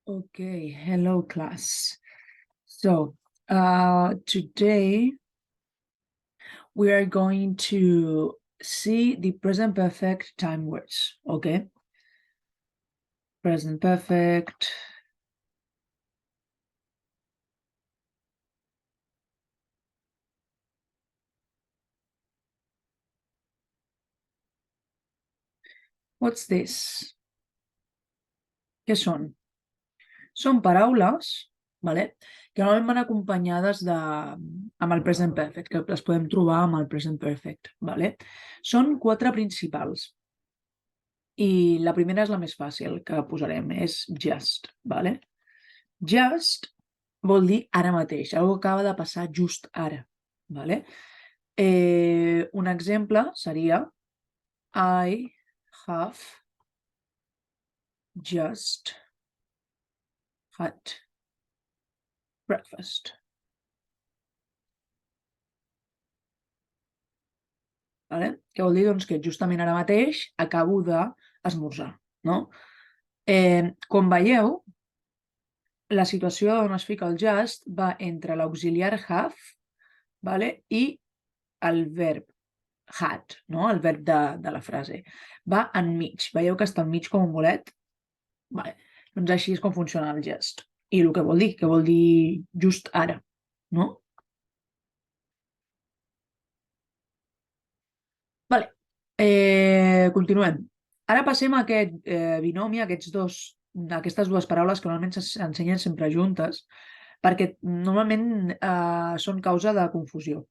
Okay, hello class. So, today we are going to see the present perfect time words, okay? Present perfect. What's this? Què són? Són paraules, vale? Que normalment van acompanyades amb el present perfect, que les podem trobar amb el present perfect, vale? Són 4 principals. I la primera és la més fàcil que posarem, és just, vale? Just vol dir ara mateix, algo que acaba de passar just ara, vale? Un exemple seria I have just had breakfast. Vale? Què vol dir? Doncs que justament ara mateix acabo d'esmorzar, no? Com veieu, la situació on es fica el just va entre l'auxiliar have, vale? I el verb had, no? El verb de la frase. Va enmig. Veieu que està enmig com un bolet? Vale. Doncs així és com funciona el just. I el que vol dir just ara, no? Vale. Continuem. Ara passem a aquest binomi, aquestes dues paraules que normalment s'ensenyen sempre juntes, perquè normalment són causa de confusió.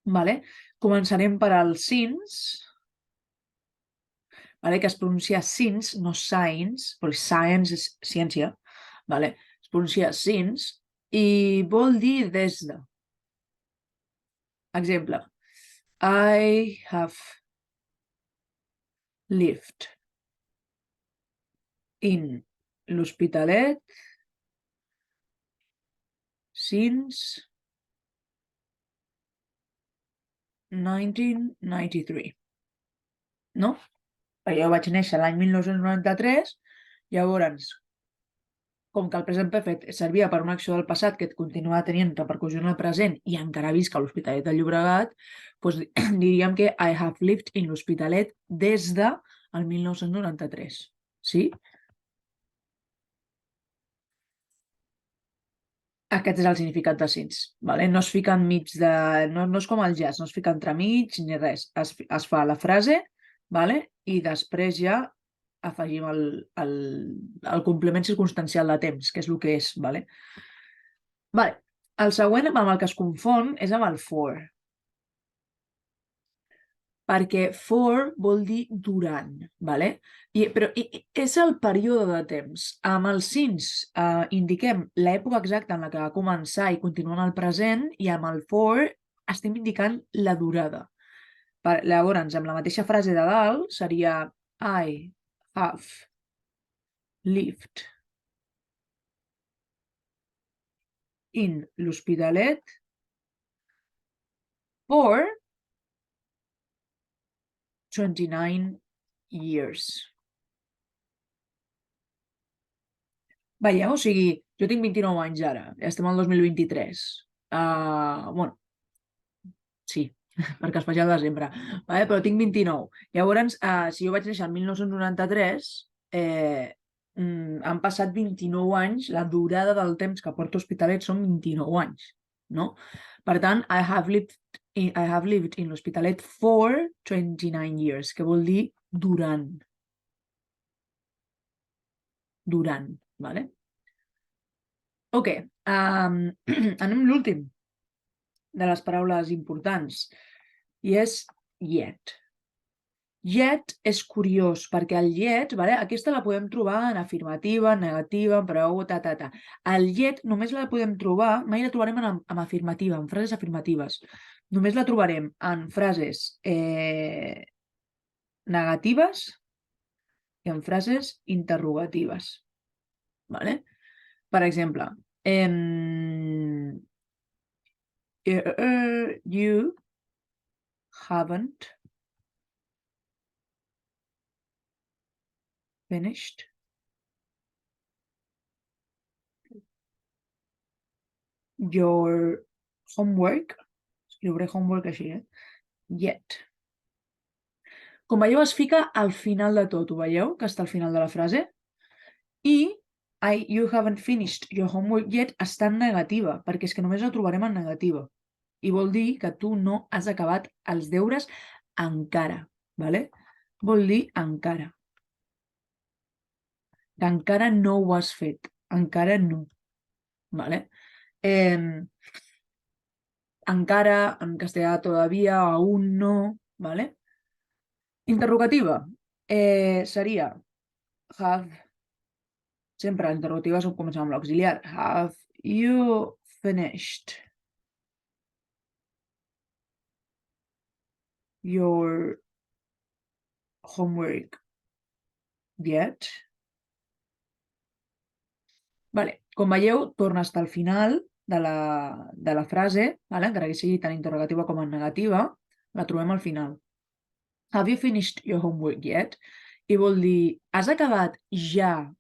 Vale? Començarem per al since, vale? Que es pronuncia since, no science, perquè science és ciència. Vale? Es pronuncia since i vol dir des de. Exemple. I have lived in l'Hospitalet since 1993. No? Perquè jo vaig néixer l'any 1993, llavors, com que el present perfect servia per una acció del passat que continua tenint repercussió en el present i encara visc a l'Hospitalet de Llobregat, doncs diríem que I have lived in l'Hospitalet des de el 1993. Sí? Aquest és el significat de since. Vale? No es fica enmig de... No és com el jazz, no es fica entremig ni res. Es fa la frase, vale? I després ja afegim el complement circumstancial de temps, que és el que és. Vale? Vale. El següent amb el que es confon és amb el for. Perquè for vol dir durant, vale? Però és el període de temps. Amb el since indiquem l'època exacta en la que va començar i continua en el present, i amb el for estem indicant la durada. Llavors, amb la mateixa frase de dalt, seria I have lived in l'Hospitalet for 29 years. Veieu? O sigui, jo tinc 29 anys ara, estem al 2023. Bueno, sí, perquè es faci al desembre, vale? Però tinc 29. Llavors, si jo vaig néixer el 1993, han passat 29 anys, la durada del temps que porto a Hospitalet són 29 anys, no? Per tant, I have lived in l'Hospitalet for 29 years, que vol dir durant. Durant, vale? Ok, anem a l'últim de les paraules importants, i és yet. Yet és curiós, perquè el yet, vale? Aquesta la podem trobar en afirmativa, en negativa, en pregunta, El yet només la podem trobar, mai la trobarem en afirmativa, en frases afirmatives. Només la trobarem en frases negatives i en frases interrogatives. Vale? Per exemple, you haven't finished your homework. Escriuré homework així, yet. Com veieu, es fica al final de tot, ho veieu? Que està al final de la frase. I you haven't finished your homework yet està en negativa, perquè és que només la trobarem en negativa. I vol dir que tu no has acabat els deures encara, ¿vale? Vol dir encara. Que encara no ho has fet, encara no, ¿vale? Encara, en castellà todavía, aún no, ¿vale? Interrogativa seria have, sempre l'interrogativa comença amb l'auxiliar. Have you finished your homework yet? Vale. Com veieu, torna a estar al final de la frase, vale? Encara que sigui tant interrogativa com en negativa, la trobem al final. Have you finished your homework yet? I vol dir, has acabat ja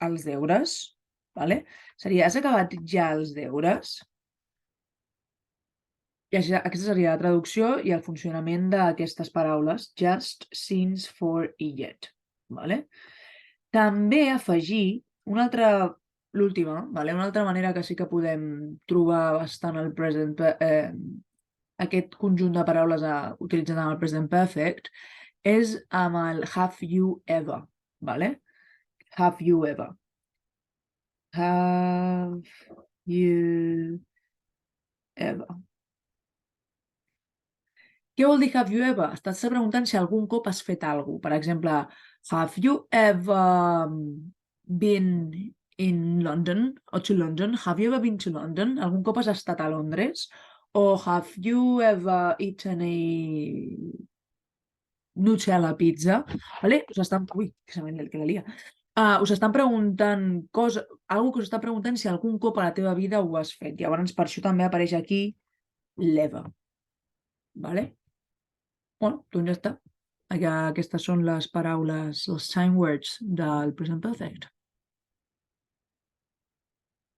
els deures? Vale? Seria, has acabat ja els deures? I aquesta seria la traducció i el funcionament d'aquestes paraules, just, since, for i yet. Vale? També afegir l'última, vale? Una altra manera que sí que podem trobar bastant el present, aquest conjunt de paraules utilitzat en el present perfect és amb el have you ever. Vale? Have you ever. Have you ever. Què vol dir have you ever? Estàs preguntant si algun cop has fet alguna cosa. Per exemple, have you ever been in London or to London? Have you ever been to London? Algun cop has estat a Londres? O have you ever eaten a Nutella pizza? Vale? Ui, que la lia. Us estan preguntant algú que us està preguntant si algun cop a la teva vida ho has fet. Llavors, per això també apareix aquí l'ever. Vale? Bueno, doncs ja està. Aquestes són les paraules, els time words del present perfect.